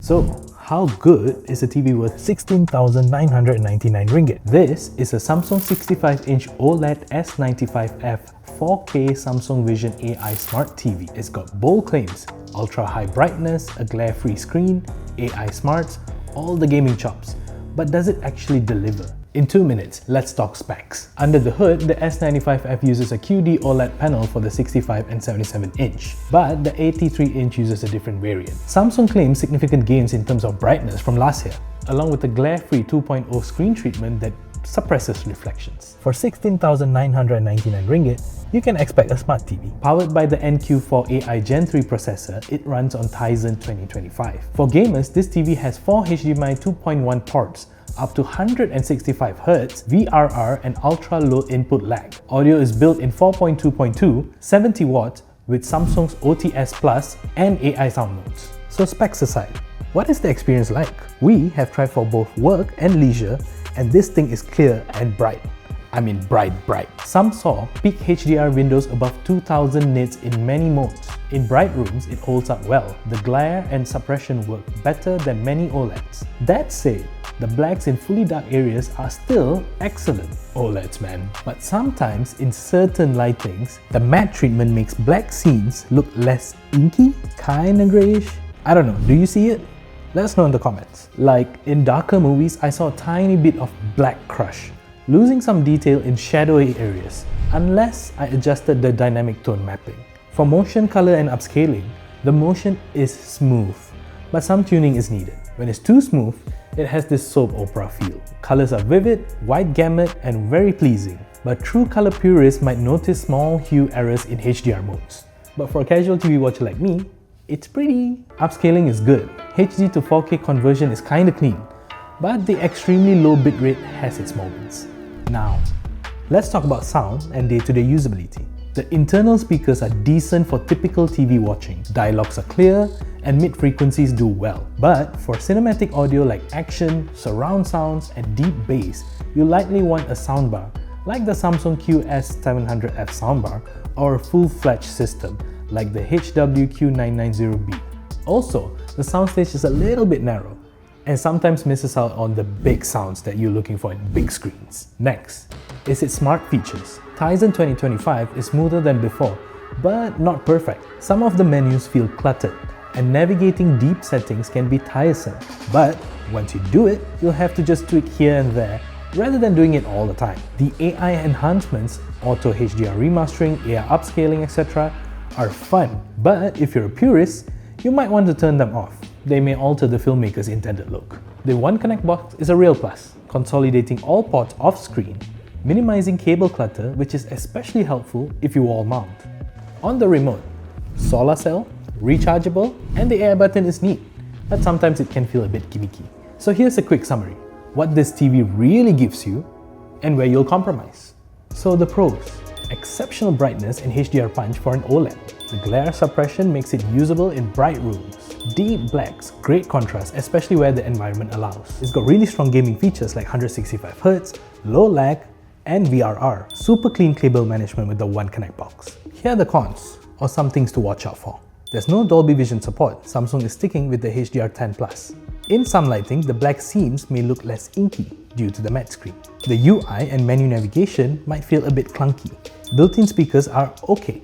So, how good is a TV worth 16,999 ringgit? This is a Samsung 65-inch OLED S95F 4K Samsung Vision AI Smart TV. It's got bold claims, ultra-high brightness, a glare-free screen, AI smarts, all the gaming chops. But does it actually deliver? In 2 minutes, let's talk specs. Under the hood, the S95F uses a QD OLED panel for the 65 and 77-inch, but the 83-inch uses a different variant. Samsung claims significant gains in terms of brightness from last year, along with the glare-free 2.0 screen treatment that suppresses reflections. For 16,999 ringgit, you can expect a smart TV. Powered by the NQ4 AI Gen 3 processor, it runs on Tizen 2025. For gamers, this TV has 4 HDMI 2.1 ports, up to 165Hz, VRR and ultra-low input lag. Audio is built in 4.2.2, 70 watts with Samsung's OTS Plus and AI sound modes. So specs aside, what is the experience like? We have tried for both work and leisure, and this thing is clear and bright. I mean bright. Some saw peak HDR windows above 2000 nits in many modes. In bright rooms, it holds up well. The glare and suppression work better than many OLEDs. That said, the blacks in fully dark areas are still excellent. OLEDs, man. But sometimes in certain lightings, the matte treatment makes black scenes look less inky, kinda grayish. I don't know, do you see it? Let us know in the comments. Like in darker movies, I saw a tiny bit of black crush, losing some detail in shadowy areas, unless I adjusted the dynamic tone mapping. For motion, color and upscaling, the motion is smooth, but some tuning is needed. When it's too smooth, it has this soap opera feel. Colors are vivid, wide gamut and very pleasing, but true color purists might notice small hue errors in HDR modes. But for a casual TV watcher like me, it's pretty. Upscaling is good. HD to 4K conversion is kinda clean, but the extremely low bitrate has its moments. Now, let's talk about sound and day-to-day usability. The internal speakers are decent for typical TV watching. Dialogues are clear and mid-frequencies do well. But for cinematic audio like action, surround sounds and deep bass, you likely want a soundbar like the Samsung QS700F soundbar or a full-fledged system like the HWQ990B. Also, the soundstage is a little bit narrow and sometimes misses out on the big sounds that you're looking for in big screens. Next is its smart features. Tizen 2025 is smoother than before, but not perfect. Some of the menus feel cluttered, and navigating deep settings can be tiresome. But once you do it, you'll have to just tweak here and there, rather than doing it all the time. The AI enhancements, auto HDR remastering, AI upscaling, etc. are fun, but if you're a purist, you might want to turn them off. They may alter the filmmaker's intended look. The One Connect box is a real plus, consolidating all ports off-screen, minimizing cable clutter, which is especially helpful if you wall mount. On the remote, solar cell, rechargeable, and the AI button is neat, but sometimes it can feel a bit gimmicky. So here's a quick summary, what this TV really gives you, and where you'll compromise. So the pros: exceptional brightness and HDR punch for an OLED. The glare suppression makes it usable in bright rooms. Deep blacks, great contrast, especially where the environment allows. It's got really strong gaming features like 165Hz, low lag, and VRR. Super clean cable management with the One Connect box. Here are the cons, or some things to watch out for. There's no Dolby Vision support. Samsung is sticking with the HDR10+. In some lighting, the black scenes may look less inky due to the matte screen. The UI and menu navigation might feel a bit clunky. Built-in speakers are okay,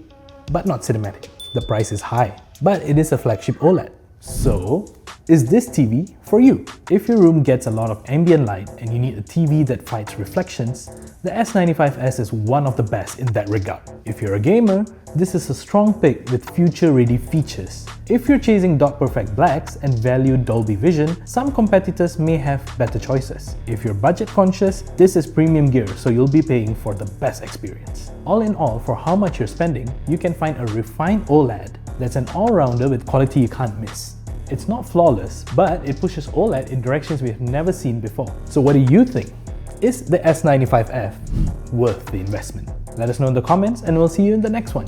but not cinematic. The price is high, but it is a flagship OLED. So, is this TV for you? If your room gets a lot of ambient light and you need a TV that fights reflections, the S95S is one of the best in that regard. If you're a gamer, this is a strong pick with future-ready features. If you're chasing dot-perfect blacks and value Dolby Vision, some competitors may have better choices. If you're budget conscious, this is premium gear, so you'll be paying for the best experience. All in all, for how much you're spending, you can find a refined OLED that's an all-rounder with quality you can't miss. It's not flawless, but it pushes OLED in directions we have never seen before. So what do you think? Is the S95F worth the investment? Let us know in the comments and we'll see you in the next one.